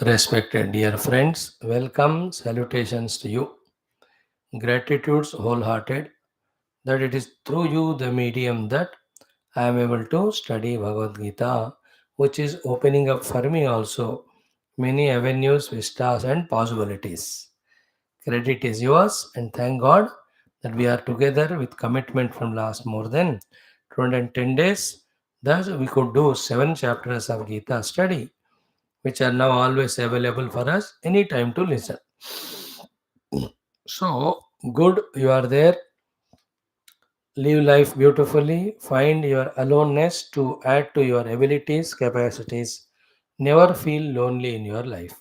Respected dear friends, welcome, salutations to you. Gratitudes wholehearted that it is through you, the medium, that I am able to study Bhagavad Gita, which is opening up for me also many avenues, vistas, and possibilities. Credit is yours, and thank God that we are together with commitment from last more than 210 days. Thus, we could do 7 chapters of Gita study, which are now always available for us anytime to listen. So, good, you are there. Live life beautifully. Find your aloneness to add to your abilities, capacities. Never feel lonely in your life.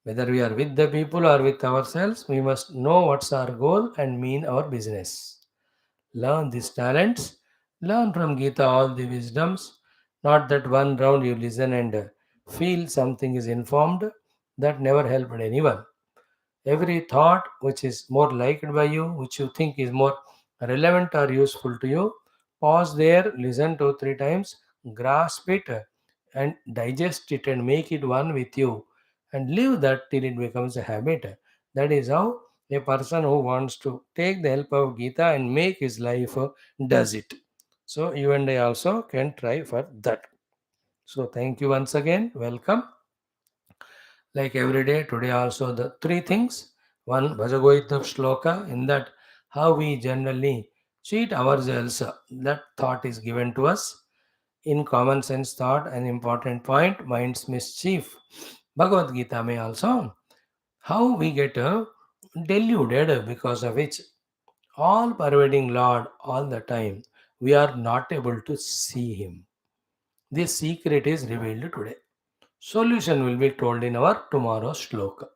Whether we are with the people or with ourselves, we must know what's our goal and mean our business. Learn these talents. Learn from Gita all the wisdoms. Not that one round you listen and feel something is informed. That never helped anyone. Every thought which is more liked by you, which you think is more relevant or useful to you, pause there, listen 2 3 times, grasp it, and digest it and make it one with you, and live that till it becomes a habit. That is how a person who wants to take the help of Gita and make his life does it. So you and I also can try for that. So thank you once again. Welcome. Like every day, today also the three things. One, Bhajagoita Shloka, in that how we generally cheat ourselves. That thought is given to us. In common sense thought, an important point, mind's mischief. Bhagavad Gita may also, how we get deluded, because of which all pervading Lord all the time, we are not able to see Him. This secret is revealed today. Solution will be told in our tomorrow's shloka.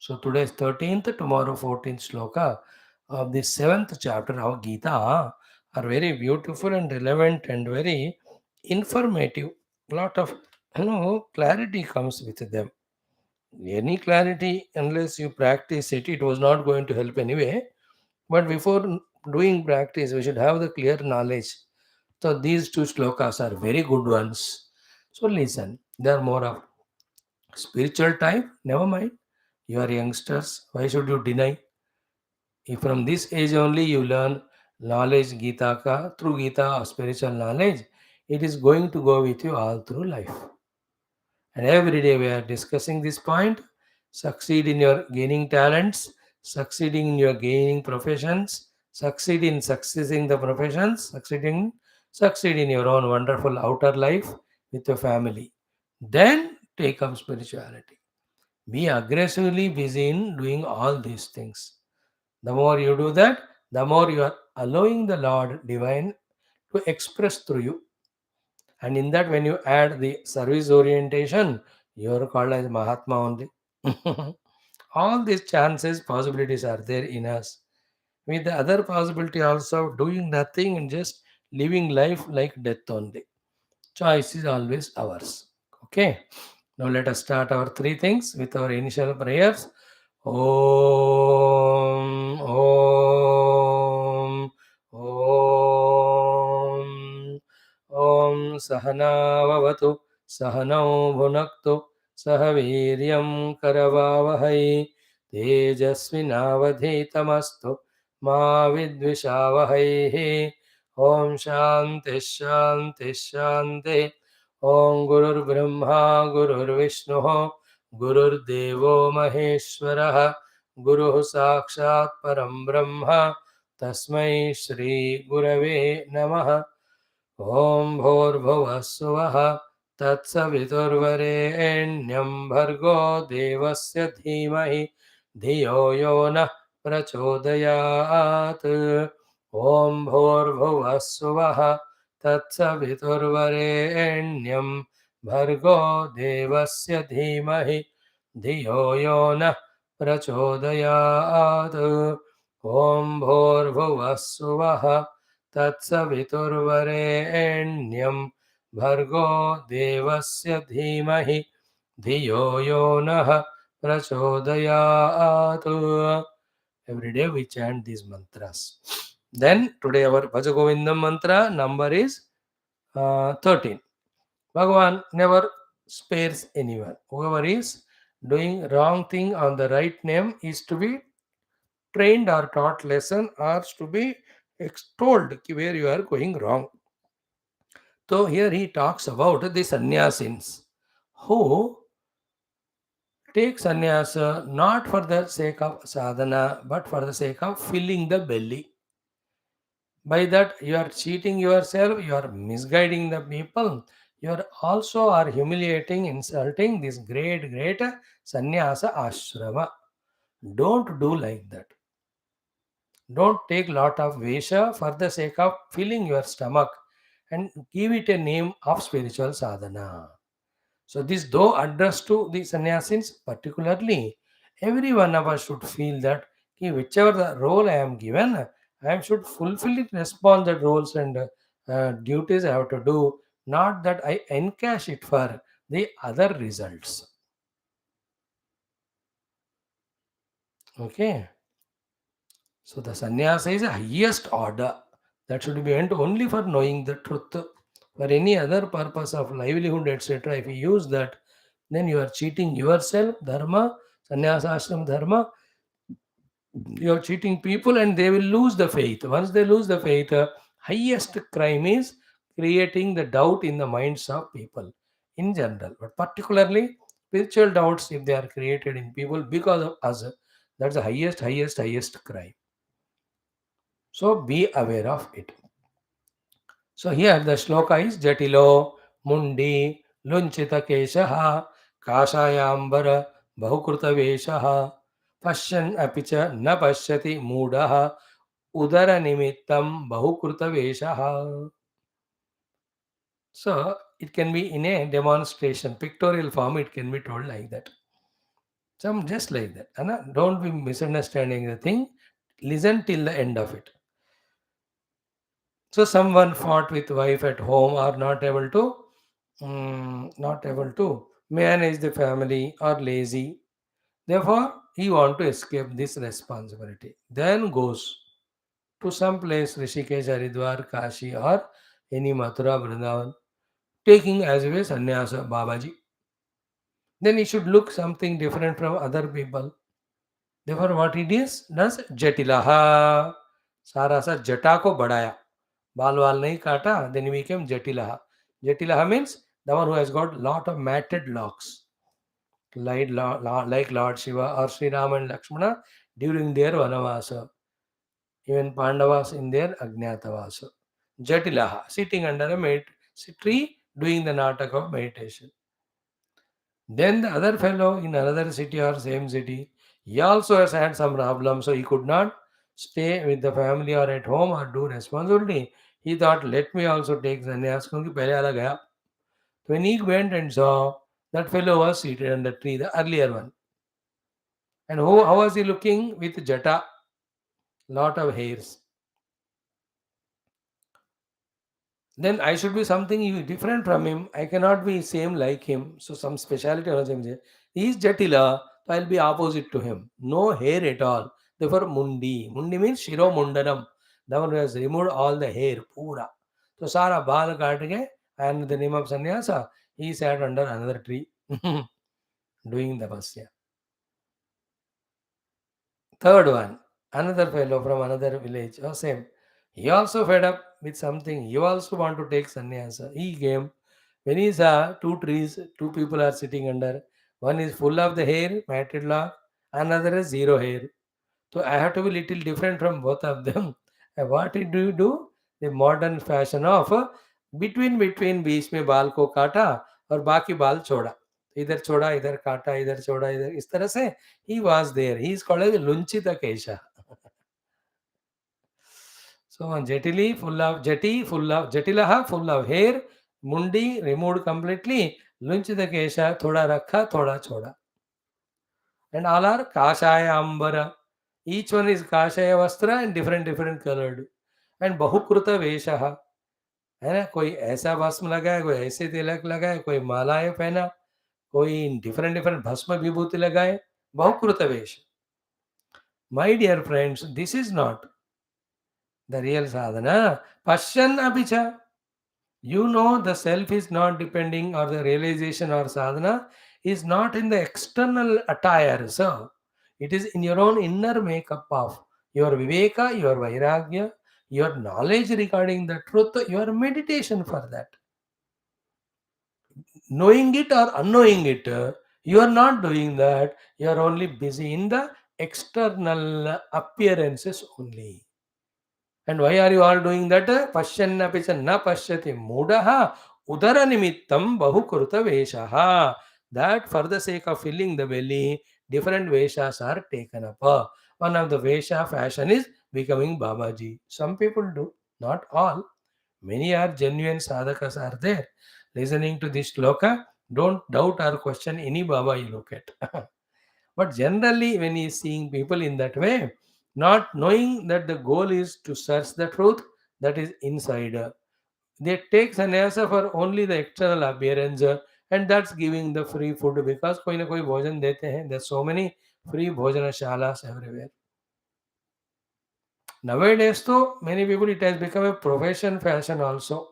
So today is 13th, tomorrow 14th shloka of the 7th chapter of Gita are very beautiful and relevant and very informative. Lot of clarity comes with them. Any clarity, unless you practice it, it was not going to help anyway. But before doing practice, we should have the clear knowledge. So these two shlokas are very good ones. So listen, they are more of spiritual type. Never mind. You are youngsters. Why should you deny? If from this age only you learn knowledge Gita ka, through Gita or spiritual knowledge, it is going to go with you all through life. And every day we are discussing this point. Succeed in your gaining talents, succeeding in your gaining professions, succeed in succeeding the professions, succeed in your own wonderful outer life with your family. Then take up spirituality. Be aggressively busy in doing all these things. The more you do that, the more you are allowing the Lord Divine to express through you. And in that, when you add the service orientation, you are called as Mahatma only. All these chances, possibilities are there in us. With the other possibility also, doing nothing and just living life like death only. Choice is always ours. Okay. Now let us start our three things with our initial prayers. Om, Om, Om, Om Sahanavavatu, Sahanau Bhunaktu, Sahaviryam Karavavahai, Tejasvinavadhitamastu, Ma Vidvishavahai. Om Shanti Shanti Shanti. Om Gurur Brahma Gurur Vishnu Gururdevo Maheshwarah Guru Sakshat Param Brahma Tasmai Shri Gurave Namaha. Om Bhur Svah Tatsaviturvarenyam Bhargo Devasya Dhimahi Dhiyo Yona Prachodayat. Om Bhur Svah Tatsaviturvarenyam Bhargo Devasya Dhimahi Dhiyo Yona Prachodayat. Om Bhur Svah तत्सवितुर्वरेण्यं भर्गो देवस्य धीमहि धियो यो नः प्रचोदयात्. Every day we chant these mantras. Then today our Bhajagovindam mantra number is 13. Bhagavan never spares anyone. Whoever is doing wrong thing on the right name is to be trained or taught lesson or to be extolled where you are going wrong. So here he talks about the sannyasins who take sannyasa not for the sake of sadhana but for the sake of filling the belly. By that you are cheating yourself, you are misguiding the people, you are also are humiliating, insulting this great sannyasa ashrama. Don't do like that. Don't take lot of vesha for the sake of filling your stomach and give it a name of spiritual sadhana. So this though addressed to the sannyasins particularly, every one of us should feel that whichever the role I am given, I should fulfill it, respond the roles and duties I have to do, not that I encash it for the other results. Okay. So the sannyasa is the highest order that should be meant only for knowing the truth. For any other purpose of livelihood, etc., if you use that, then you are cheating yourself, dharma, sannyasa ashram dharma, you are cheating people and they will lose the faith. Once they lose the faith, highest crime is creating the doubt in the minds of people in general. But particularly spiritual doubts, if they are created in people because of us, that's the highest crime. So be aware of it. So here the shloka is Jatilo Mundi Lunchita Keshaha Kashayambara Bahukruta Veshaha Pashan Apicha Na Pashyati Mudaha Udara Nimittam Bahukruta Veshaha. So it can be in a demonstration, pictorial form, it can be told like that. Some just like that. Anna, don't be misunderstanding the thing. Listen till the end of it. So someone fought with wife at home or not able to manage the family or lazy. Therefore, he want to escape this responsibility. Then goes to some place, Rishikesh, Haridwar, Kashi or any Mathura, Vrindavan, taking as a way sannyasa Babaji. Then he should look something different from other people. Therefore, what he does jatilaha. सारा सा जटा को बढ़ाया बाल वाल नहीं काटा then he became jatilaha. Jatilaha means the one who has got lot of matted locks like Lord Shiva or Sri Ram and Lakshmana during their vanavasa, even Pandavas in their Ajnatavasa. Jatilaha sitting under a tree doing the natak of meditation. Then the other fellow in another city or same city, he also has had some problem, so he could not stay with the family or at home or do responsibility. He thought, let me also take sannyas, क्योंकि पहले अलग गया. When he went and saw that fellow was seated on the tree, the earlier one, and how was he looking with jata, lot of hairs. Then I should be something different from him. I cannot be same like him. So some speciality or something. He is Jatila, so I'll be opposite to him. No hair at all. Therefore, Mundi. Mundi means Shiro Mundanam. The one who has removed all the hair, pura. So Sara Bal Kartige and the name of Sannyasa, he sat under another tree doing the pasya. Third one, another fellow from another village, oh same. He also fed up with something. He also want to take sannyasa. He came. When he saw two trees, two people are sitting under. One is full of the hair, matted lock. Another is zero hair. So I have to be little different from both of them. And what do you do? The modern fashion of between बीच में बाल को काटा और बाकी बाल छोड़ा. इधर छोड़ा इधर काटा इधर छोड़ा इधर इस तरह से he was there. He is called as Lunchita Kesha. So full of Jatilaha, full of hair, Mundi removed completely, Lunchita Kesha, thoda rakha, thoda choda. And all are Kashaya Ambara. Each one is Kashaya Vastra and different colored. And Bahukruta Veshaha. है ना, कोई ऐसा भस्म लगाए, कोई ऐसे तिलक लगाए, कोई मालाएं पहना, कोई डिफरेंट भस्म विभूति लगाए. बहुकृत वेश. My dear friends, this is not the real sadhana. Pasyan apicha. You know the self is not depending, or the realization or sadhana is not in the external attire, sir. It is in your own inner makeup of your viveka, your vairagya, your knowledge regarding the truth, your meditation for that. Knowing it or unknowing it, you are not doing that. You are only busy in the external appearances only. And why are you all doing that? Pashyannapi cha na pashyati mudaha udara nimittam bahukruta veshaha. That for the sake of filling the belly, different veshas are taken up. One of the vesha fashion is becoming Babaji. Some people do, not all. Many are genuine sadhakas are there. Listening to this shloka, don't doubt or question any Baba you look at. But generally, when he is seeing people in that way, not knowing that the goal is to search the truth that is inside, they take sannyasa for only the external appearance, and that's giving the free food because कोई ना कोई भोजन देते हैं. There's so many free bhojanashalas everywhere. Nowadays, though, many people it has become a profession fashion also.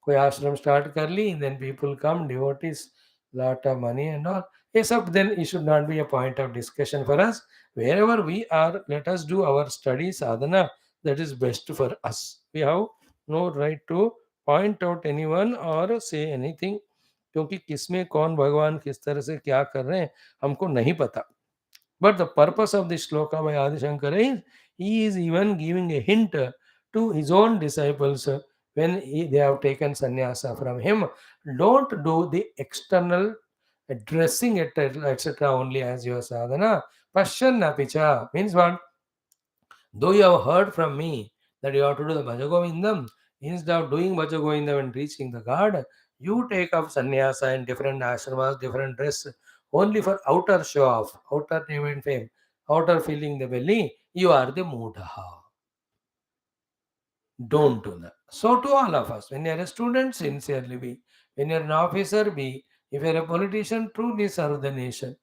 कोई आश्रम start कर ली, then people come, devotees, lot of money and all. Except then it should not be a point of discussion for us. Wherever we are, let us do our study sadhana that is best for us. We have no right to point out anyone or say anything. क्योंकि किसमें कौन भगवान किस तरह से क्या कर रहे हैं हमको नहीं पता. But the purpose of this shloka by Adi Shankara is he is even giving a hint to his own disciples when they have taken sannyasa from him. Don't do the external dressing, etc. only as your sadhana. Pashyanna picha means what? Though you have heard from me that you have to do the Bhajagovindam, instead of doing Bhajagovindam and reaching the God, you take up sannyasa in different ashramas, different dress, only for outer show off, outer name and fame, outer filling the belly. You are the Mudha. Don't do that. So, to all of us, when you are a student, sincerely be. When you are an officer, be. If you are a politician, truly serve the nation.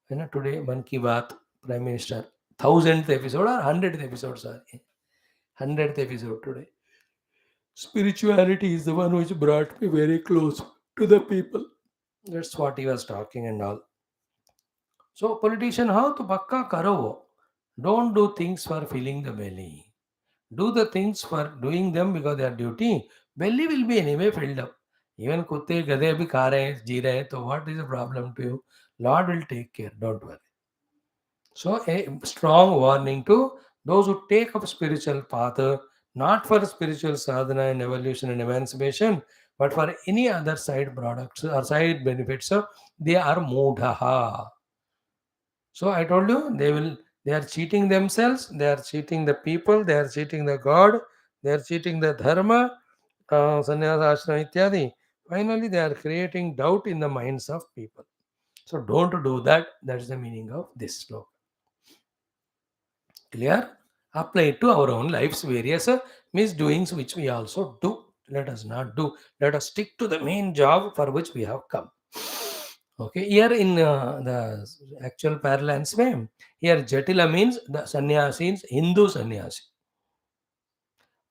Today, Man Ki Baat, Prime Minister, 1000th episode or 100th episode, sorry. 100th episode today. Spirituality is the one which brought me very close to the people. That's what he was talking and all. So, politician, how to pakka karo wo. Don't do things for filling the belly. Do the things for doing them because they are duty. Belly will be anyway filled up. Even kutte गधे भी खा रहे हैं जी रहे हैं तो what is the problem to you? Lord will take care. Don't worry. So, a strong warning to those who take up spiritual path, not for spiritual sadhana and evolution and emancipation, but for any other side products or side benefits. They are mudhaha. So, I told you they are cheating themselves, they are cheating the people, they are cheating the God, they are cheating the dharma, sannyasa ashrama ityadi. Finally, they are creating doubt in the minds of people. So, don't do that. That's the meaning of this sloka. Clear? Apply it to our own lives, various misdoings which we also do. Let us not do. Let us stick to the main job for which we have come. Okay, here in the actual parlance में, here Jatila means the sannyasi means Hindu sannyasi.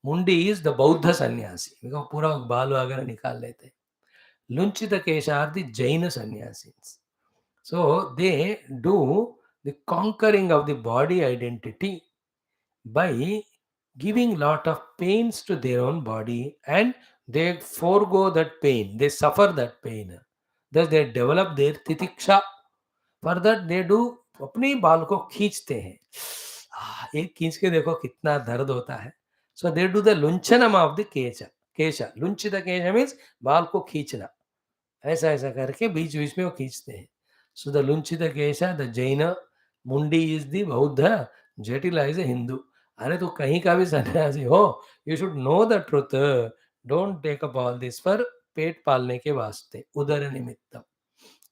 Mundi is the Bauddha sannyasi. because पूरा बाल वगैरह निकाल लेते हैं. Lunchita Kesha are the Jaina sannyasis. So they do the conquering of the body identity by giving lot of pains to their own body, and they forego that pain, they suffer that pain, thus they develop their titiksha. For that they do अपने ही बाल को खींचते हैं. एक खींच के देखो कितना दर्द होता है. So they do the lunchanam of the केशा. केशा लुंचित केशा मीन्स बाल को खींचना. ऐसा ऐसा करके बीच बीच में वो खींचते हैं. सो द लुंचित केशा द जैन, मुंडी इज द बौद्ध, जटिला इज ए हिंदू. अरे तो कहीं का भी सन्यासी हो, you should know the truth. Don't take up all this पर पेट पालने के वास्ते, उदर निमित्तम.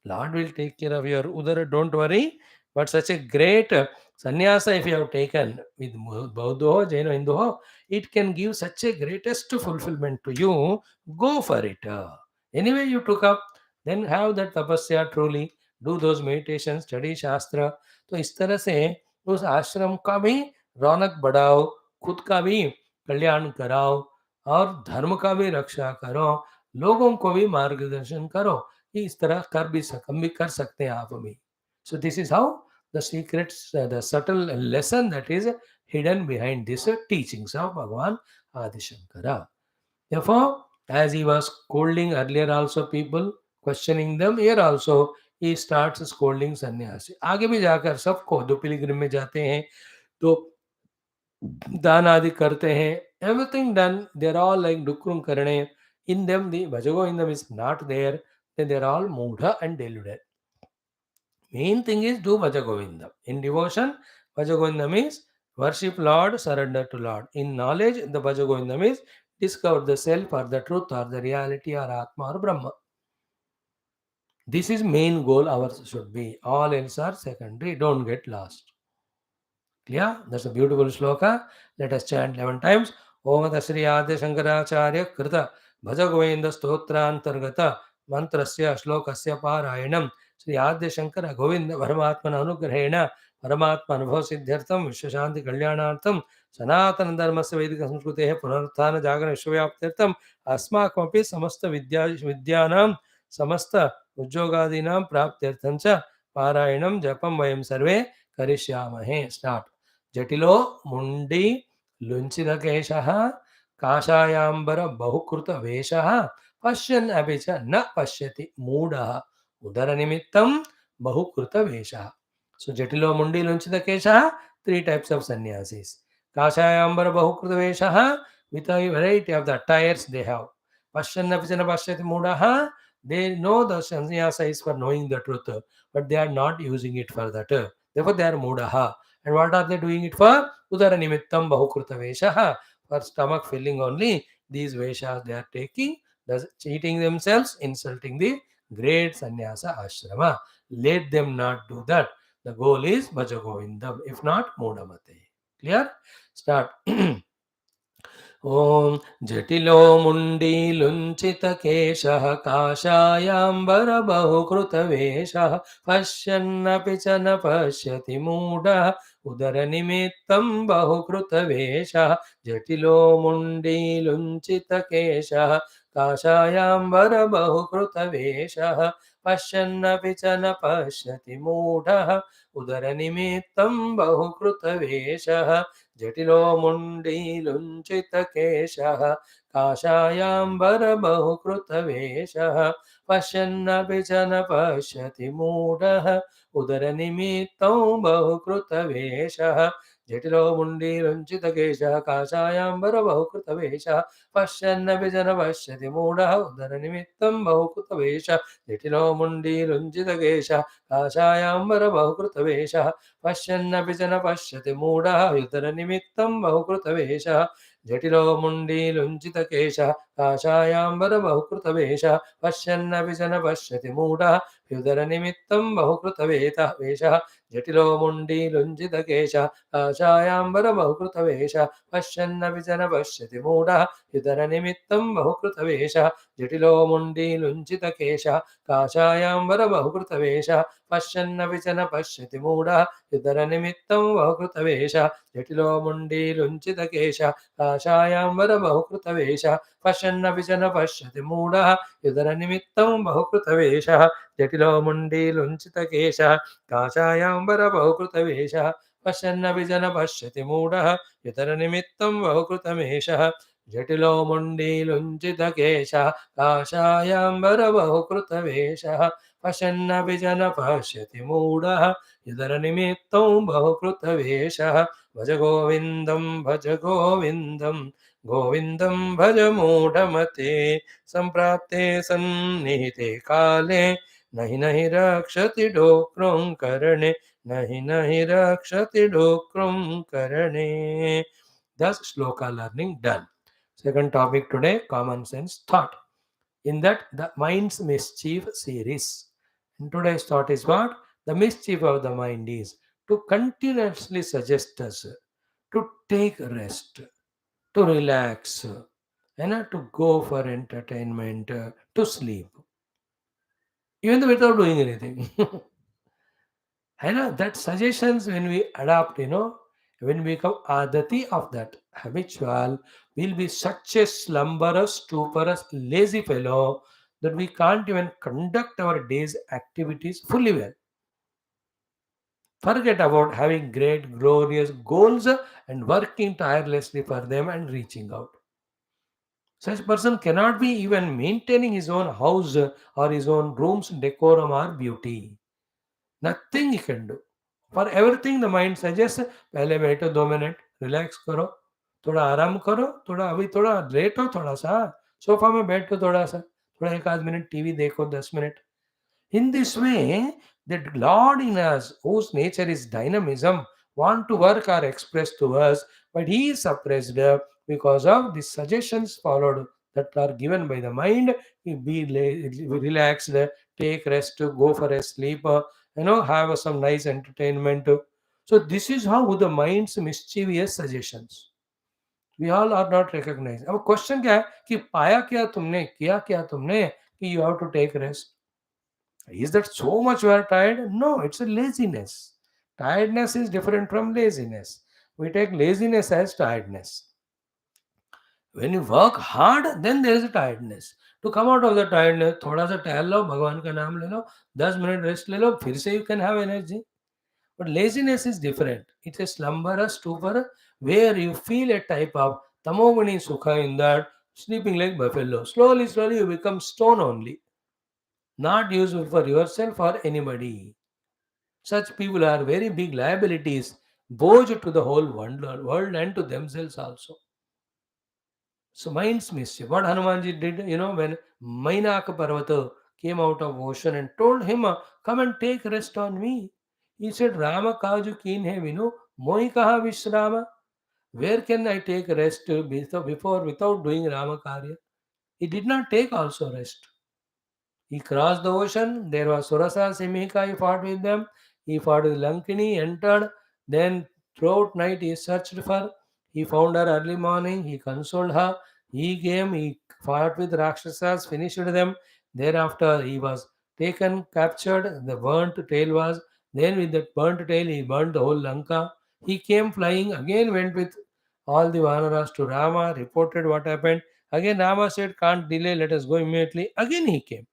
Lord will take care of your udara, don't worry. But such a great sannyasa, if you have taken with Bauddha, Jaina, Hindu, it can give such a greatest fulfillment to you. Go for it. Anyway, you took up, then have that tapasya truly. Do those meditations, study शास्त्र. तो इस तरह से उस आश्रम का भी रौनक बढ़ाओ, खुद का भी कल्याण कराओ, और धर्म का भी रक्षा करो, लोगों को भी मार्गदर्शन करो। इस तरह कर भी हम भी कर सकते हैं आप भी। So this is how the secrets, the subtle lesson that is hidden behind these teachings of Bhagavan Adishankara. Therefore, as he was scolding earlier also people, questioning them, here also he starts scolding sannyasi. आगे भी जाकर सबको, जो Pilgrim में जाते हैं तो दान आदि करते हैं, everything done, they're all like dukrum karane. In them the bhajagovindam is not there, then they're all mudha and deluded. Main thing is do bhajagovindam. In devotion, bhajagovindam is worship Lord, surrender to Lord. In knowledge, the bhajagovindam is discover the self or the truth or the reality or atma or brahma. This is main goal ours should be. All else are secondary. Don't get lost. Clear? That's a beautiful shloka. Let us chant 11 times. Om Tasri Adi Shankaracharya Krita Bhaja Govinda Stotranthargata Mantrasya Shlokasya Parayanam Sri Adi Shankara Govinda Paramatmana Anugrahena Paramatma Anubhav Siddhyartham Vishwashanti Kalyanartham Sanatana Dharmasya Vedika Samskrutehe Punarthana Jagana Vishwavyaptirtham Asmakapi Samasta Vidyanam Samasta Ujjogadinam Praptirthancha Parayanam Japam Vayam Sarve Karishyamahe. Start. जटिलो मुंडी लुंचितकेशः काषायाम्बर बहुकृतवेषः पश्यन् अपि च न पश्यति मूढः उदरनिमित्तं बहुकृतवेषः. So जटिलो मुंडी लुंचितकेशः, three types of sannyasis. काषायाम्बर बहुकृतवेषः, with a variety of the attires they have. Pashyan api च न पश्यति मूढः, they know the sannyasa is for knowing the truth, but they are not using it for that. Therefore they are मूढः. And what are they doing it for? Udara nimittam bahukruta veshaha. For stomach filling only, these veshas they are taking, thus cheating themselves, insulting the great sannyasa ashrama. Let them not do that. The goal is Bhajagovindam. If not, Mudamate. Clear? Start. ॐ जटिलो मुण्डीलुञ्चितकेशः काषायाम्बरबहुकृतवेषः पश्यन्नपि च न पश्यति मूढः उदरनिमित्तं बहुकृतवेषः. जटिलो मुण्डीलुञ्चितकेशः काषायाम्बरबहुकृतवेषः पश्यन्नपि च न पश्यति मूढः उदरनिमित्तं बहुकृतवेषः. जटिलो मुण्डीलुञ्चितकेशः काषायाम्बरबहुकृतवेषः पश्यन्नपि च न पश्यति मूढः उदरनिमित्तं बहुकृतवेषः. जटिलो मुण्डीलुञ्चितकेशः काषायाम्बरबहुकृतवेषः पश्यन्नपि च न पश्यति मूढः उदरनिमित्तं बहुकृतवेषः. जटिलो मुण्डीलुञ्चितकेशः काषायाम्बरबहुकृतवेषः पश्यन्नपि च न पश्यति मूढः उदरनिमित्तं बहुकृतवेषः. जटिलो मुण्डीलुञ्चितकेशः काषायाम्बरबहुकृतवेषः पश्यन्नपि च न पश्यति मूढः उदरनिमित्तं बहुकृतवेषः. जटिलो मुण्डीलुञ्चितकेशः काषायाम्बरबहुकृतवेषः पश्यन्नपि च न पश्यति मूढः उदरनिमित्तं बहुकृतवेषः. जटिलो मुण्डीलुञ्चितकेशः काषायाम्बरबहुकृतवेषः पश्यन्नपि च न पश्यति मूढः उदरनिमित्तं बहुकृतवेषः. जटिलो मुण्डीलुञ्चितकेशः काषायाम्बरबहुकृतवेषः पश्यन्नपि च न पश्यति मूढः उदरनिमित्तं बहुकृतवेषः. जटिलो मुण्डीलुञ्चितकेशः काषायाम्बरबहुकृतवेषः पश्यन्नपि च न पश्यति मूढः उदरनिमित्तं बहुकृतवेषः. जटिलो मुण्डीलुञ्चितकेशः काषायाम्बरबहुकृतवेषः पश्यन्नपि च न पश्यति मूढः उदरनिमित्तं बहुकृतवेषः. भज गोविन्दं भज गोविन्दं गोविन्दं भज मूढमते. सम्प्राप्ते सन्निहिते काले नहि नहि रक्षति डोक्रं करणे. नहि नहि रक्षति डोक्रं करणे. Thus shloka learning done. Second topic today, common sense thought. In that, the mind's mischief series. And today's thought is what? The mischief of the mind is to continuously suggest us to take rest, to relax, and to go for entertainment, to sleep, even though without doing anything. I know that suggestions when we adopt, when we become adati of that, habitual, will be such a slumberous, stuporous, lazy fellow that we can't even conduct our day's activities fully well. Forget about having great, glorious goals and working tirelessly for them and reaching out. Such person cannot be even maintaining his own house or his own room's decorum or beauty. Nothing he can do. For everything the mind suggests, पहले बैठो 2 minute relax करो, थोड़ा आराम करो, थोड़ा अभी थोड़ा late हो, थोड़ा सा सोफा में बैठो, थोड़ा सा थोड़ा एक आध मिनट टीवी देखो 10 minute. In this way, the Lord in us, whose nature is dynamism, want to work or express to us, but he is suppressed because of the suggestions followed that are given by the mind. He be relaxed, take rest, go for a sleep, have some nice entertainment. So this is how the mind's mischievous suggestions. We all are not recognized. अब question क्या है कि पाया क्या तुमने, किया क्या तुमने कि you have to take rest. Is that so much you are tired? No, it's a laziness. Tiredness is different from laziness. We take laziness as tiredness. When you work hard, then there is a tiredness. To come out of the tiredness, थोड़ा सा टहल लो, भगवान का नाम ले लो, 10 minute rest ले लो, फिर से you can have energy. But laziness is different. It's a slumberous stupor where you feel a type of tamoguni sukha in that sleeping like buffalo. Slowly, slowly you become stone only, not useful for yourself or anybody. Such people are very big liabilities, boj to the whole world and to themselves also. So mind's mischief. What Hanumanji did, when Mainaka Parvata came out of ocean and told him, come and take rest on me. He said, Rama kaju keen hai vinu, moi kaha vishrama. Where can I take rest before without doing Rama Karya? He did not take also rest. He crossed the ocean. There was Surasa, Simhika. He fought with them. He fought with Lankini, entered. Then throughout night he searched for her. He found her early morning. He consoled her. He came. He fought with Rakshasas, finished them. Thereafter he was taken, captured. The burnt tail was. Then with that burnt tail he burnt the whole Lanka. He came flying. Again went with all the Vanaras to Rama. Reported what happened. Again Rama said, can't delay. Let us go immediately. Again he came.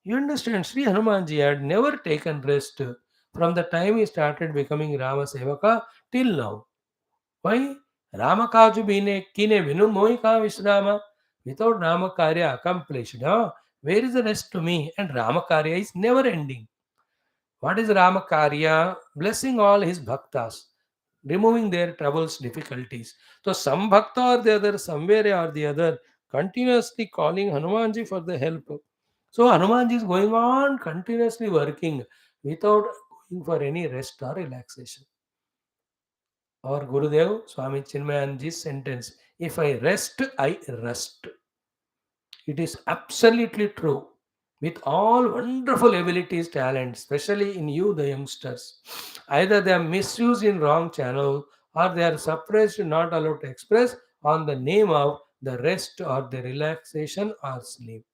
You understand, Sri Hanumanji had never taken rest from the time he started becoming Rama Sevaka till now. Why? Rama Kaju Bine Kine Vinu Moika Vishrama. Without Rama Karya accomplished, where is the rest to me? And Rama Karya is never ending. What is Rama Karya? Blessing all his bhaktas, removing their troubles, difficulties. So some bhakta or the other, somewhere or the other, continuously calling Hanumanji for the help. So Hanumanji is going on continuously working without going for any rest or relaxation. Our Gurudev Swami Chinmayanji's sentence, if I rest, I rest. It is absolutely true. With all wonderful abilities, talents, especially in you, the youngsters, either they are misused in wrong channel or they are suppressed, not allowed to express on the name of the rest or the relaxation or sleep.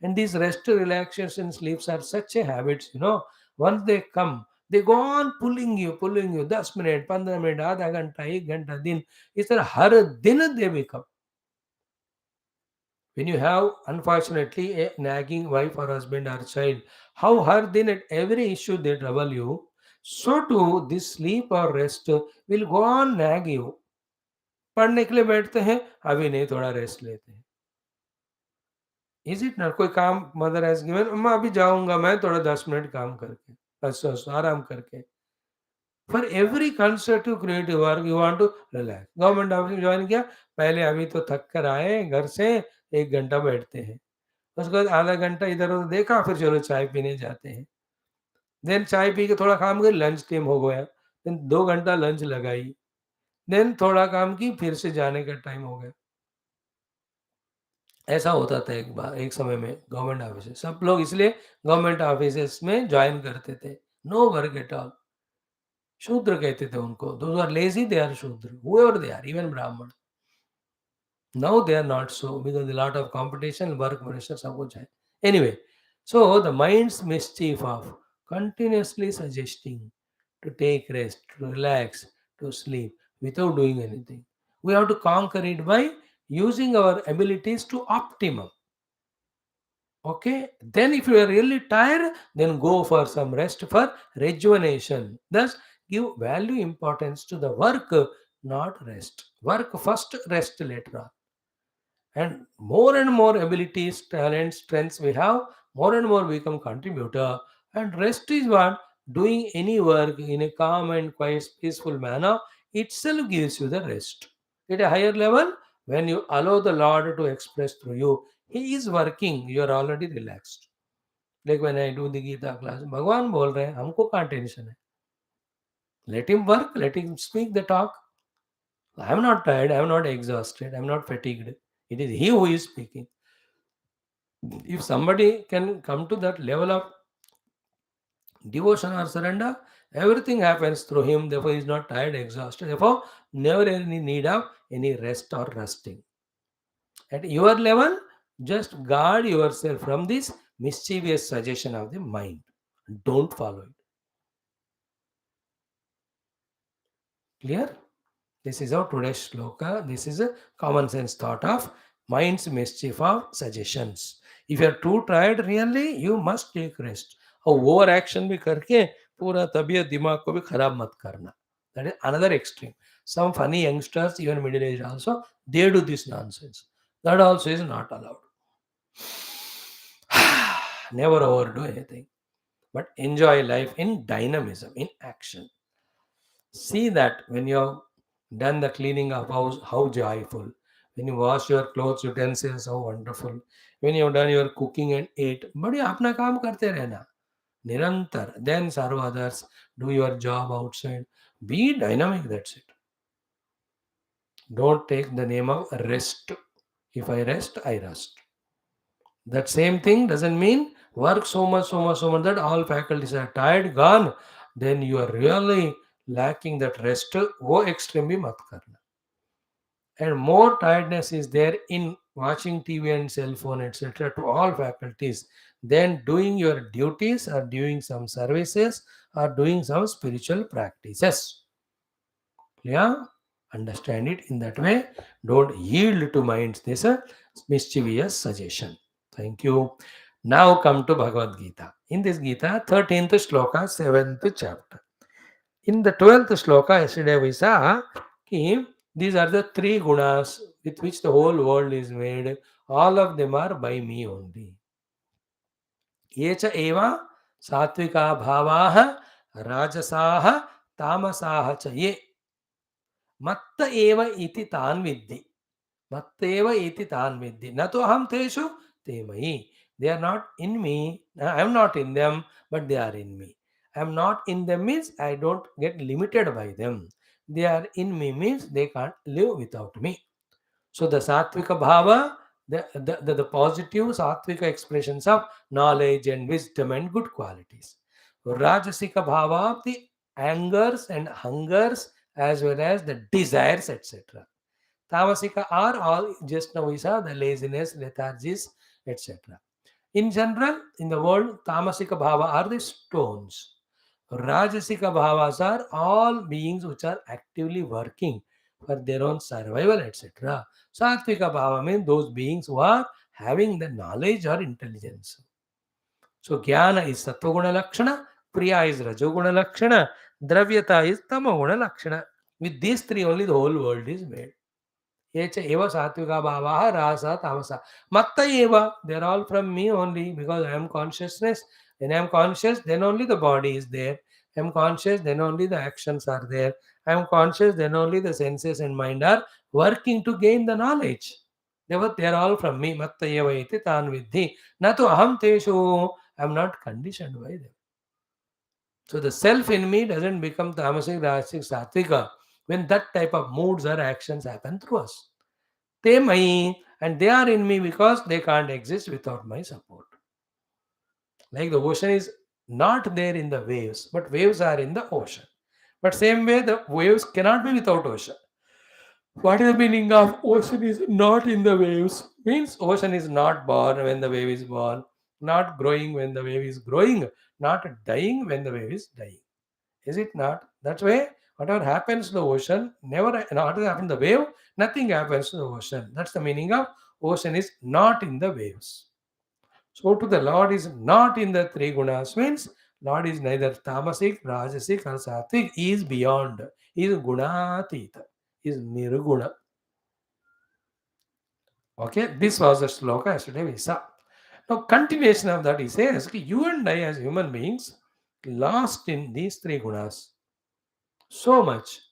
And these rest, relaxation, sleeps are such a habits, Once they come, they go on pulling you. 10 minute, 15 minute, आधा घंटा, 1 घंटा, दिन. इस तरह हर दिन they become. When you have, unfortunately, a nagging wife or husband or child, how hard then at every issue they trouble you, so too this sleep or rest will go on nag you. पढ़ने के लिए बैठते हैं, अभी नहीं, थोड़ा rest लेते हैं. Is it not? कोई काम मदर हैज गिवन, अम्मा अभी जाऊंगा मैं थोड़ा 10 मिनट काम करके, बस आराम करके. For every constructive creative work you want to relax. Government office join किया, पहले अभी तो थक कर आए घर से, 1 घंटा बैठते हैं, उसके बाद आधा घंटा इधर उधर देखा, फिर चलो चाय पीने जाते हैं. देन चाय पी के थोड़ा काम कर, लंच टाइम हो गया, देन 2 घंटा लंच लगाई, देन थोड़ा काम की, फिर से जाने का टाइम हो गया. ऐसा होता था एक बार, एक समय में गवर्नमेंट ऑफिस सब लोग इसलिए गवर्नमेंट ऑफिस में ज्वाइन करते थे. No work at all. शूद्र कहते थे उनको. Those are lazy, they are Shudra, however they are, even Brahmin. Now they are not so because a lot of competition, work pressure, सब कुछ है. Anyway, so the mind's mischief of continuously suggesting to take rest, to relax, to sleep without doing anything. We have to conquer it by using our abilities to optimum. Okay, then if you are really tired, then go for some rest for rejuvenation. Thus, give value importance to the work, not rest. Work first, rest later on. And more abilities, talents, strengths we have, more and more we become contributor. And rest is what? Doing any work in a calm and quiet, peaceful manner itself gives you the rest. At a higher level, when you allow the Lord to express through you, He is working, you are already relaxed. Like when I do the Gita class, भगवान बोल रहे हैं, हमको कहाँ tension है? Let him work, let him speak the talk. I am not tired, I am not exhausted, I am not fatigued. It is he who is speaking. If somebody can come to that level of devotion or surrender, everything happens through him. Therefore, he is not tired, exhausted. Therefore, never any need of any rest or resting. At your level, just guard yourself from this mischievous suggestion of the mind. Don't follow it. Clear? This is our today's shloka. This is a common sense thought of mind's mischief of suggestions. If you are too tired, really, you must take rest. और over action भी करके पूरा तबीयत दिमाग को भी खराब मत करना. That is another extreme. Some funny youngsters, even middle age also, they do this nonsense. That also is not allowed. Never overdo anything, but enjoy life in dynamism, in action. See that when you have done the cleaning of house, how joyful. When you wash your clothes, utensils, how wonderful. When you have done your cooking and ate, बढ़िया अपना काम करते रहना निरंतर. Then serve others, do your job outside. Be dynamic, that's it. Don't take the name of rest. If I rest, I rest. That same thing doesn't mean work so much that all faculties are tired, gone. Then you are really lacking that rest. वो extreme भी मत करना. And more tiredness is there in watching TV and cell phone, etc. to all faculties than doing your duties or doing some services or doing some spiritual practices. Yeah, understand it in that way. Don't yield to minds this mischievous suggestion. Thank you. Now come to Bhagavad Gita. In this Gita, 13th shloka, 7th chapter. In the 12th shloka, yesterday we saw कि these are the three gunas with which the whole world is made. All of them are by me only. ये च एव सात्विका भावाः राजसाः तामसाः च ये मत्त एव इति तान् विद्धि. मत्तेव इति तान् विद्धि. न तो अहं तेषु ते मयि. They are not in me. I am not in them, but they are in me. I am not in them means I don't get limited by them. They are in me means they can't live without me. So the Sattvika Bhava, the positive Sattvika expressions of knowledge and wisdom and good qualities. Rajasika Bhava, the angers and hungers as well as the desires, etc. Tamasika are all, just now we saw the laziness, lethargies, etc. In general, in the world, Tamasika Bhava are the stones. Rajasika Bhavas are all beings which are actively working for their own survival, etc. Sattvika Bhava means those beings who are having the knowledge or intelligence. So Jnana is Sattva Lakshana, Priya is Rajoguna Lakshana, Dravyata is Tamoguna Lakshana. With these three only the whole world is made. ये च एव सात्विका भावाः राजसः तामसः मत्त एव. They are all from me only because I am consciousness. When I am conscious, then only the body is there. I am conscious, then only the actions are there. I am conscious, then only the senses and mind are working to gain the knowledge. Therefore, they are all from me. Matta eva iti tan vidhi. Na tu aham teshu. I am not conditioned by them. So the self in me doesn't become tamasic, rajasic, satvika when that type of moods or actions happen through us. They may, and they are in me because they can't exist without my support. Like the ocean is not there in the waves, but waves are in the ocean. But same way, the waves cannot be without ocean. What is the meaning of ocean is not in the waves? Means ocean is not born when the wave is born, not growing when the wave is growing, not dying when the wave is dying. Is it not? That way, Whatever happens to the ocean, never not happen the wave, nothing happens to the ocean. That's the meaning of ocean is not in the waves. So to the Lord is not in the three gunas means Lord is neither tamasic, rajasic or sattvic. He is beyond. He is gunatita. He is nirguna. Okay, this was the sloka yesterday we saw. Now continuation of that he says, you and I as human beings lost in these three gunas so much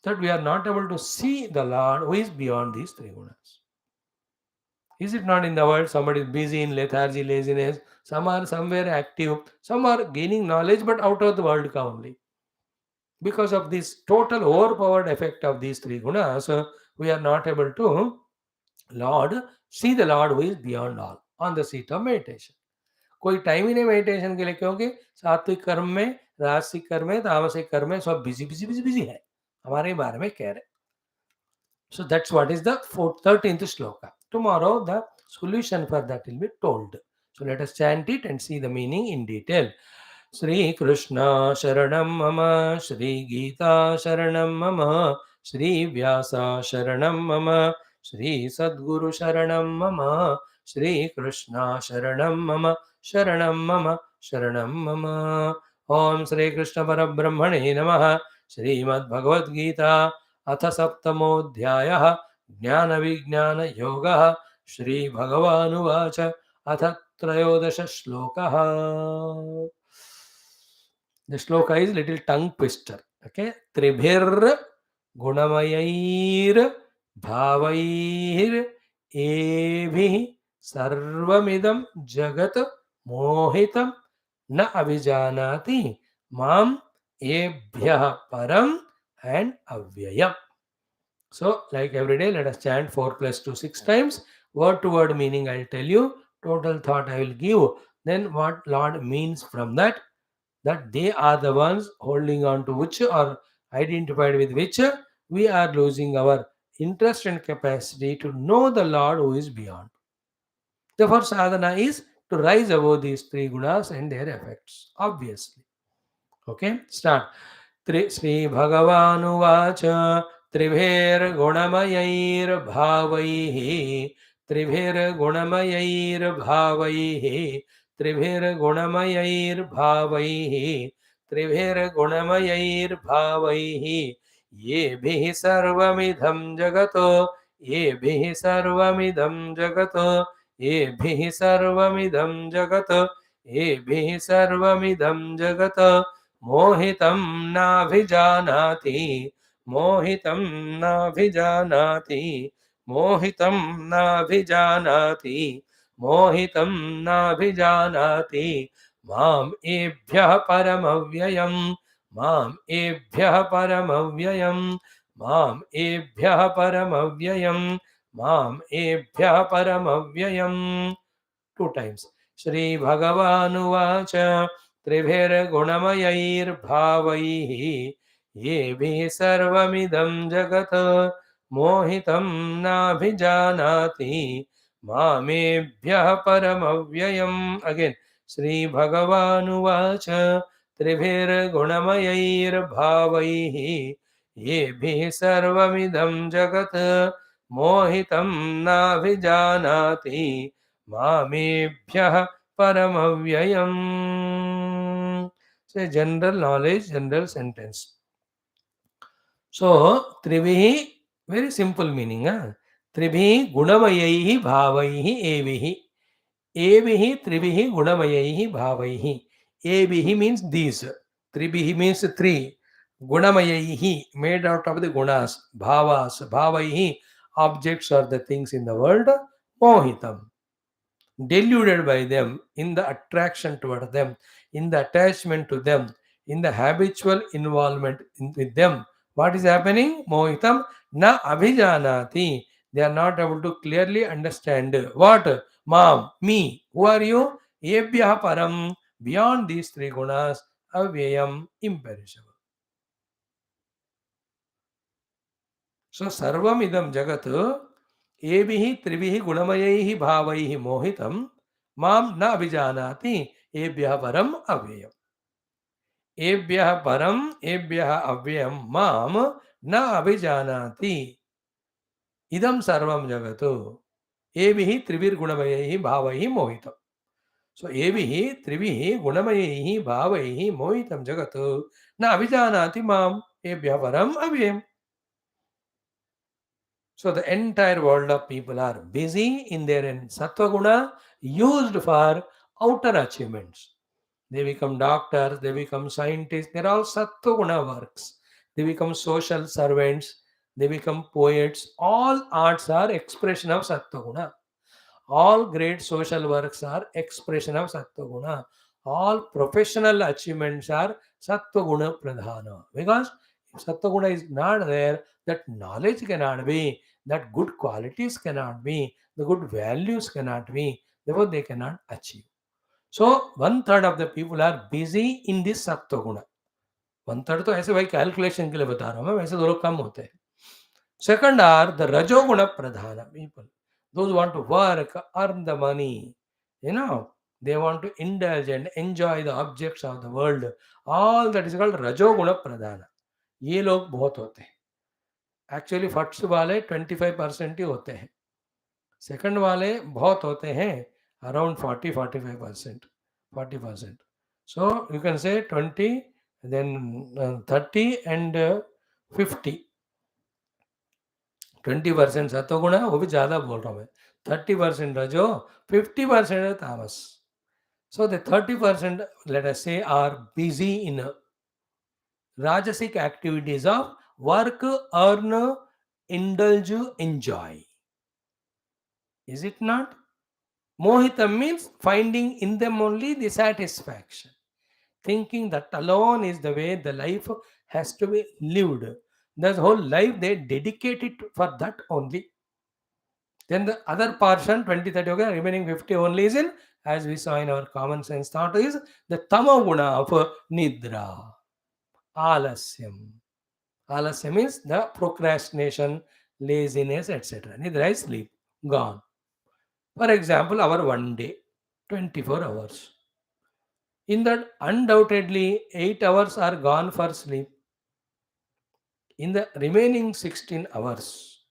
that we are not able to see the Lord who is beyond these three gunas. Is it not in the world? Somebody is busy in lethargy, laziness. Some are somewhere active. Some are gaining knowledge but out of the world only. Because of this total overpowered effect of these three gunas, we are not able to Lord see the Lord who is beyond all on the seat of meditation. कोई time ही नहीं meditation के लिए क्योंकि सात्विक कर्म में राजसिक कर्म में तामसिक कर्म में सब बिजी बिजी बिजी बिजी है हमारे बारे में कह रहे. So that's what is the 13th shloka. Tomorrow the solution for that will be told. So let us chant it and see the meaning in detail. Shri Krishna Sharanam Mama, Shri Geeta Sharanam Mama, Shri Vyasa Sharanam Mama, Shri Sadguru Sharanam Mama, Shri Krishna Sharanam Mama, Sharanam Mama, Sharanam Mama. Om Shri Krishna Parabrahmane Namaha, Shrimad Bhagavad Gita, अथ सप्तमोऽध्यायः ज्ञानविज्ञानयोगः श्रीभगवानुवाच अथ त्रयोदश श्लोकः. The shloka is little tongue twister. Okay, tribhir gunamayair bhavair evih sarvamidam jagat mohitam na avijanati mam ebhyah param and avyayam. So, like every day, let us chant 4 plus 2 6 times. Word to word meaning I will tell you. Total thought I will give. Then what Lord means from that. That they are the ones holding on to which or identified with which we are losing our interest and capacity to know the Lord who is beyond. Therefore, sadhana is to rise above these three gunas and their effects. Obviously. Okay, start. श्रीभगवानुवाच त्रिभिर्गुणमयैर्भावैः त्रिभिर्गुणमयैर्भावैः त्रिभिर्गुणमयैर्भावैः त्रिभिर्गुणमयैर्भावैः येभिः सर्वमिदं जगतो येभिः सर्वमिदं जगतो येभिः सर्वमिदं जगत् येभिः सर्वमिदं जगत् मोहितं नाभिजानाति मोहितं नाभिजानाति मोहितं नाभिजानाति मोहितं नाभिजानाति माम् एभ्यः परमव्ययम् माम् एभ्यः परमव्ययम् माम् एभ्यः परमव्ययम् माम् एभ्यः परमव्ययम्. 2 times. श्रीभगवानुवाच त्रिभिर्गुणमयैर्भावैः येभिः सर्वमिदं जगत् मोहितं नाभिजानाति मामेभ्यः परमव्ययम्. Again, श्रीभगवानुवाच त्रिभिर्गुणमयैर्भावैः येभिः सर्वमिदं जगत् मोहितं नाभिजानाति मामेभ्यः परमव्ययम्. So general knowledge, general sentence. So trivihi, very simple meaning. Trivihi gunamayahi bhavaihi evihi. Evihi trivihi gunamayahi bhavaihi. Evihi means these. Trivihi means three. Gunamayahi, made out of the gunas. Bhavas, bhavaihi, objects or the things in the world. Mohitam, deluded by them, in the attraction toward them, in the attachment to them, in the habitual involvement with them. What is happening? Mohitam na abhijanati. They are not able to clearly understand what? Mam, me. Who are you? Ebhyah param. Beyond these three gunas, avyayam, imperishable. So sarvam idam jagat एभिः त्रिभिः गुणमयैः भावैः मोहितं मां न अभिजानाति एभ्यः परम अव्ययम्. एभ्यः परम् एभ्यः अव्ययं मां न अभिजानाति इदं सर्वं जगत् एभिः त्रिभिर्गुणमयैः भावैः मोहितम्. So एभिः त्रिभिः गुणमयैः भावैः मोहितं जगत् न अभिजानाति माम् एभ्यः परम् अव्ययम्. So the entire world of people are busy in their sattva guna used for outer achievements. They become doctors, they become scientists, they're all sattva guna works. They become social servants, they become poets. All arts are expression of sattva guna. All great social works are expression of sattva guna. All professional achievements are sattva guna pradhana. Because if sattva guna is not there, that knowledge cannot be, that good qualities cannot be, the good values cannot be, therefore they cannot achieve. So one third of the people are busy in this sattva guna. One third तो ऐसे भाई calculation के लिए बता रहा हूं मैं, वैसे दो लोग कम होते हैं. Second are the rajoguna pradhana people. Those who want to work, earn the money, they want to indulge and enjoy the objects of the world. All that is called rajoguna pradhana. ये लोग बहुत होते हैं. Actually first वाले 25% ही होते हैं. Second वाले बहुत होते हैं, around 40-45%. 40%. So you can say 20, then 30 and 50. 20% सत्वगुण, वो भी ज़्यादा बोल रहा हूँ मैं. 30% रजो, 50% तामस. So the 30%, let us say, are busy in rajasic activities of work, earn, indulge, enjoy. Is it not? Mohitam means finding in them only the satisfaction, thinking that alone is the way the life has to be lived. The whole life they dedicate it for that only. Then the other portion, 20-30, okay, remaining 50 only is in, as we saw in our common sense thought, is the tamo guna of nidra, alasyam. Alasyam is the procrastination, laziness, etc. Nidra is sleep, gone. For example, our one day, 24 hours. In that, undoubtedly, 8 hours are gone for sleep. In the remaining 16 hours,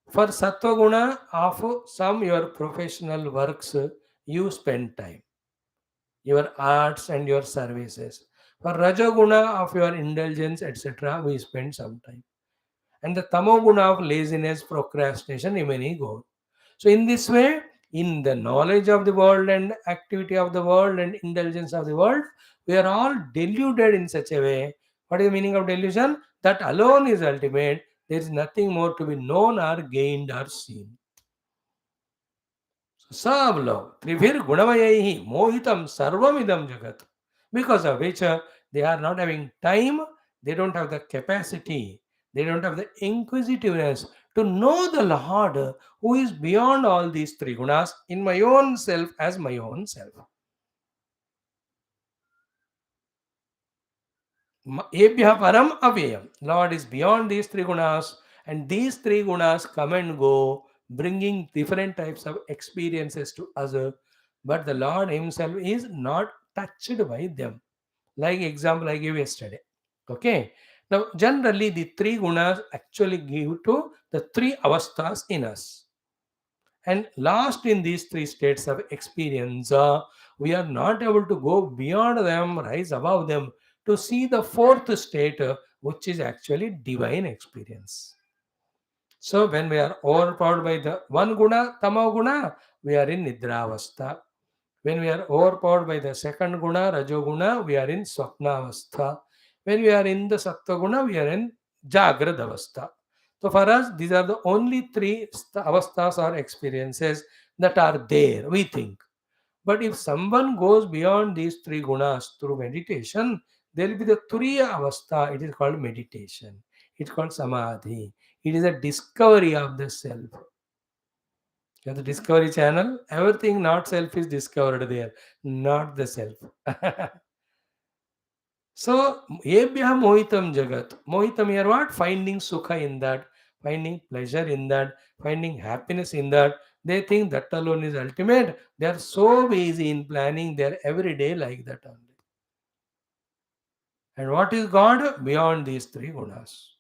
for sattva guna of some your professional works, you spend time, your arts and your services. For rajaguna of your indulgence, etc., we spend some time. And the tamoguna of laziness, procrastination, remaining go. So in this way, in the knowledge of the world and activity of the world and indulgence of the world, we are all deluded in such a way. What is the meaning of delusion? That alone is ultimate. There is nothing more to be known or gained or seen. सब लोग त्रिभिर गुणमयैहि मोहितम सर्वमिदम जगत, because of which they are not having time, they don't have the capacity, they don't have the inquisitiveness to know the Lord who is beyond all these three gunas in my own self as my own self. Ebhya param avyayam. Lord is beyond these three gunas, and these three gunas come and go, bringing different types of experiences to us. But the Lord Himself is not touched by them. Like example I gave yesterday. Okay. Now, generally, the three gunas actually give to the three avasthas in us. And last in these three states of experience, we are not able to go beyond them, rise above them, to see the fourth state, which is actually divine experience. So when we are overpowered by the one guna, tamo guna, we are in nidravastha. When we are overpowered by the second guna, rajoguna, we are in swapnavastha. When we are in the sattva guna, we are in jagradavastha. So for us, these are the only three avasthas or experiences that are there, we think. But if someone goes beyond these three gunas through meditation, there will be the turiya avastha. It is called meditation. It's called samadhi. It is a discovery of the self. You have the Discovery Channel. Everything not self is discovered there, not the self. So, ebhya mohitam jagat. Mohitam here what? Finding sukha in that, finding pleasure in that, finding happiness in that. They think that alone is ultimate. They are so busy in planning their everyday like that only. And what is God? Beyond these three gunas.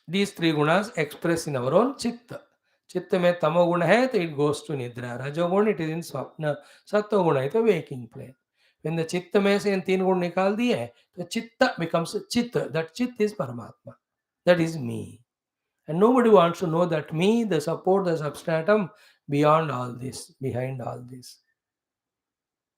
These three gunas express in our own chitta. Chitta में तमो गुण है तो it goes to nidra. Rajoguna it is in swapna. सत्व गुण है तो waking plane. When the chitta में से इन तीन गुण निकाल दिए तो chitta becomes chitta. That chitta is Paramatma. That is me. And nobody wants to know that me, the support, the substratum beyond all this, behind all this.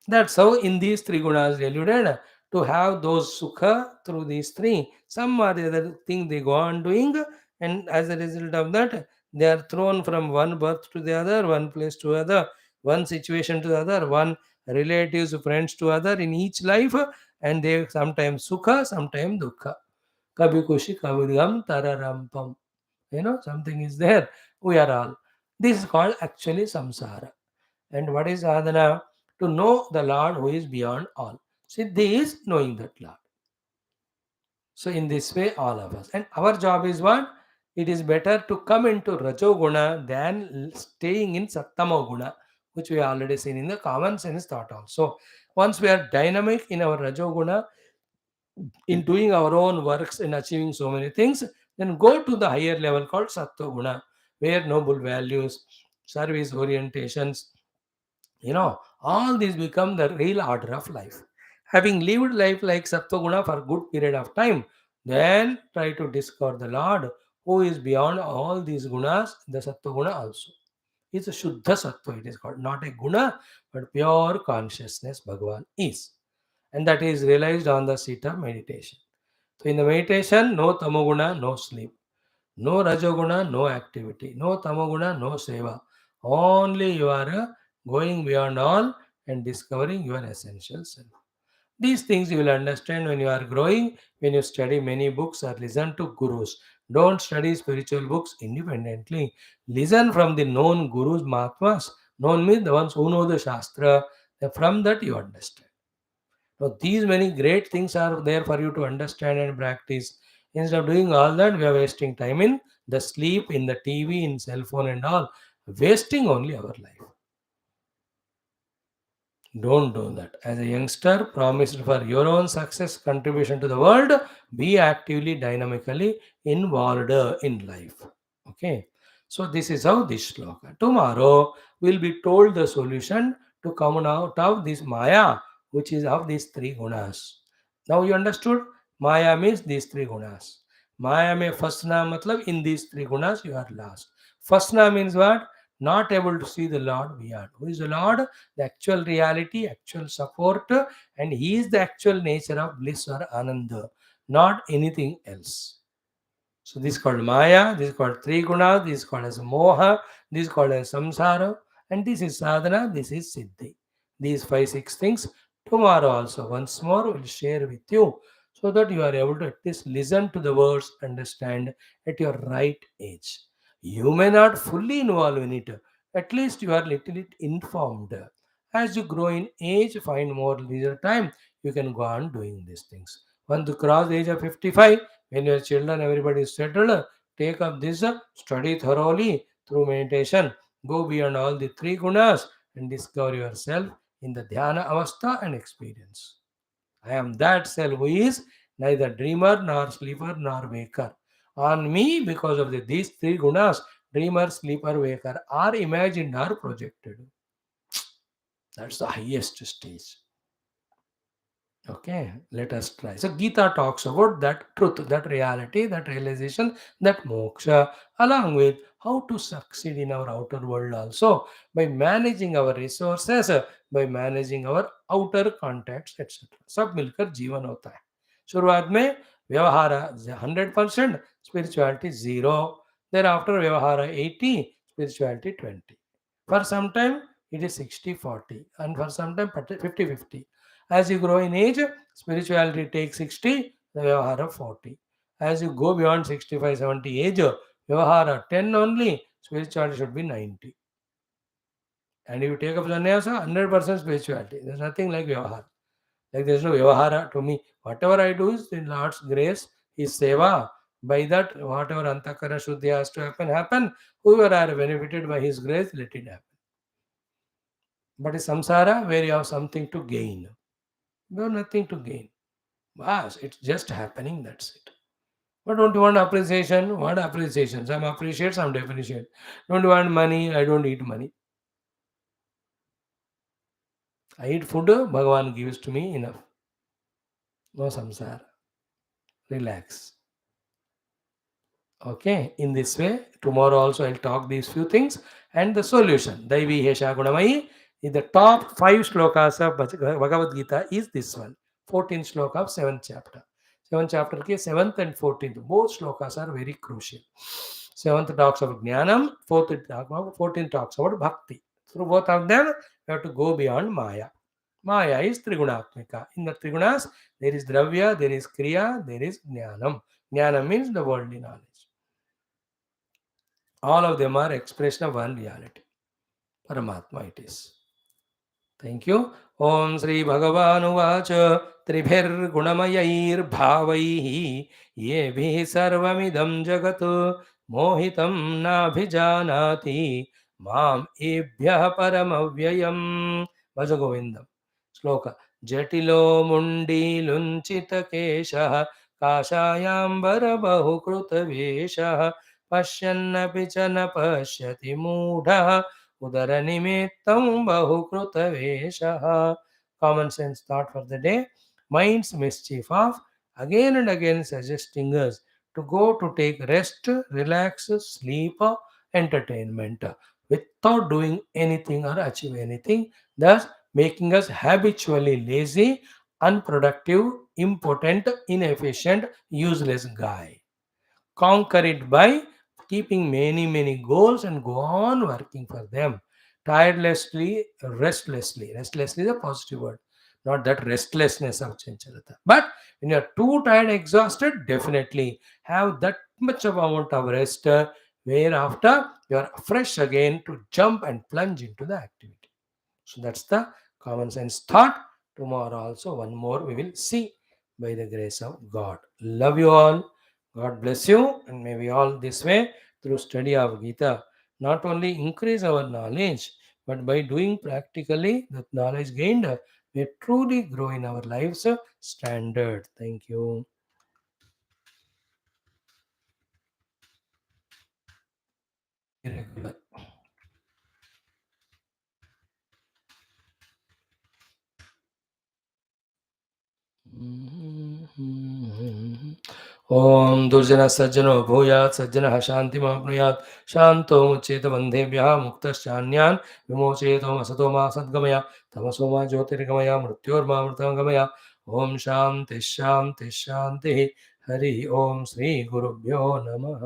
That's how in these three gunas deluded to have those sukha through these three. Some or the other thing they go on doing, and as a result of that, they are thrown from one birth to the other, one place to other, one situation to the other, one relatives, friends to other in each life, and they sometimes sukha, sometimes dukkha. Kabhi kushi, kabhi gam, tararampam. Something is there. We are all. This is called actually samsara. And what is sadhana? To know the Lord who is beyond all. Siddhi is knowing that Lord. So in this way, all of us. And our job is what? It is better to come into Rajoguna than staying in Sattamoguna, which we already seen in the common sense thought also. Once we are dynamic in our Rajoguna, in doing our own works and achieving so many things, then go to the higher level called Sattva where noble values, service orientations, all these become the real order of life. Having lived life like Sattva for a good period of time, then try to discover the Lord who is beyond all these gunas, the Sattva also. It's a Shuddha Sattva, it is called, not a guna, but pure consciousness Bhagavan is. And that is realized on the seat of meditation. So in the meditation, no tamoguna, no sleep. No rajoguna, no activity. No tamoguna, no seva. Only you are going beyond all and discovering your essential self. These things you will understand when you are growing, when you study many books or listen to gurus. Don't study spiritual books independently. Listen from the known gurus, Mahatmas. Known means the ones who know the Shastra. From that you understand. So these many great things are there for you to understand and practice. Instead of doing all that, we are wasting time in the sleep, in the TV, in cell phone and all. Wasting only our life. Don't do that. As a youngster, promised for your own success, contribution to the world, be actively, dynamically involved in life. Okay. So this is how this shloka. Tomorrow will be told the solution to come out of this Maya, which is of these three gunas. Now you understood? Maya means these three gunas. Maya mein fasna matlab in these three gunas you are lost. Fasna means what? Not able to see the Lord beyond. Who is the Lord? The actual reality, actual support, and He is the actual nature of bliss or ananda, not anything else. So this is called Maya, this is called Triguna, this is called as Moha, this is called as Samsara, and this is Sadhana, this is Siddhi. These 5, 6 things tomorrow also once more will share with you so that you are able to at least listen to the words, understand at your right age. You may not fully involve in it, at least you are little bit informed. As you grow in age, find more leisure time, you can go on doing these things. Once you cross the age of 55, when your children, everybody is settled, take up this, study thoroughly through meditation, go beyond all the three gunas and discover yourself in the dhyana avastha and experience. I am that self who is neither dreamer nor sleeper nor waker. On me, because of these three gunas, dreamer, sleeper, waker are imagined or projected. That's the highest stage. Okay, let us try. So Gita talks about that truth, that reality, that realization, that moksha, along with how to succeed in our outer world also by managing our resources, by managing our outer contacts, etc. सब मिलकर जीवन होता है. शुरुआत में व्यवहार 100%, spirituality 0. Thereafter व्यवहार 80, spirituality 20. For some time it is 60-40, and for some time 50-50. As you grow in age, spirituality takes 60, the Vyavahara 40. As you go beyond 65-70 age, Vyavahara 10 only, spirituality should be 90. And if you take up sannyasa, 100% spirituality. There's nothing like Vyavahara. Like there's no Vyavahara to me. Whatever I do is in Lord's grace, His seva. By that, whatever antakara shuddhi has to happen. Whoever are benefited by His grace, let it happen. But it's samsara where you have something to gain. You have nothing to gain. Bas, it's just happening, that's it. But don't you want appreciation? What appreciation? Some appreciate, some depreciate. Don't you want money? I don't eat money. I eat food, Bhagavan gives to me enough. No samsara. Relax. Okay, in this way, tomorrow also I'll talk these few things and the solution. Daivi Hesha Gunamayi in the top 5 shlokas of Bhagavad Gita is this one. 14th shloka of 7th chapter. 7th chapter ke 7th and 14th. Both shlokas are very crucial. 7th talks about Jnanam, 14th talks about Bhakti. Through both of them, we have to go beyond Maya. Maya is Trigunatmika. In the Trigunas, there is Dravya, there is Kriya, there is Jnanam. Jnana means the worldly knowledge. All of them are expression of one reality. Paramatma it is. Thank you. Om Sri Bhagavan Uvacha Tribhir Gunamayair Bhavaihi Yebhi Sarvamidam Jagat Mohitam Nabhijanati Mam Ebhyah Paramavyayam. Bhaja Govindam. Shloka. Jatilo Mundi Lunchita Kesha Kashayambara Bahukruta Vesha Pashyannapi Chana Pashyati Mudha Udaranimitam Bahukruta Common sense thought for the day. Mind's mischief of again and again suggesting us to go to take rest, relax, sleep, entertainment without doing anything or achieve anything, thus making us habitually lazy, unproductive, impotent, inefficient, useless guy. Conquer it by keeping many goals and go on working for them tirelessly, restlessly. Restlessly is a positive word, not that restlessness of chanchalata. But when you're too tired, exhausted, definitely have that much of amount of rest, whereafter you are fresh again to jump and plunge into the activity. So that's the common sense thought. Tomorrow also one more we will see by the grace of God. Love you all. God bless you, and may we all this way through study of Gita not only increase our knowledge, but by doing practically that knowledge gained, we truly grow in our lives standard. Thank you. Irregular. ओम दुर्जन सज्जनो भूयात् सज्जनः शान्तिमाप्नुयात् शान्तो मुच्येत बन्धेभ्यः मुक्तश्चान्यान् विमोचयेतो असतो मा सद्गमय तमसो मा ज्योतिर्गमय मृत्योर्मामृतं गमय ओम शान्ति शान्ति शान्तिः हरि ओम श्री गुरुभ्यो नमः.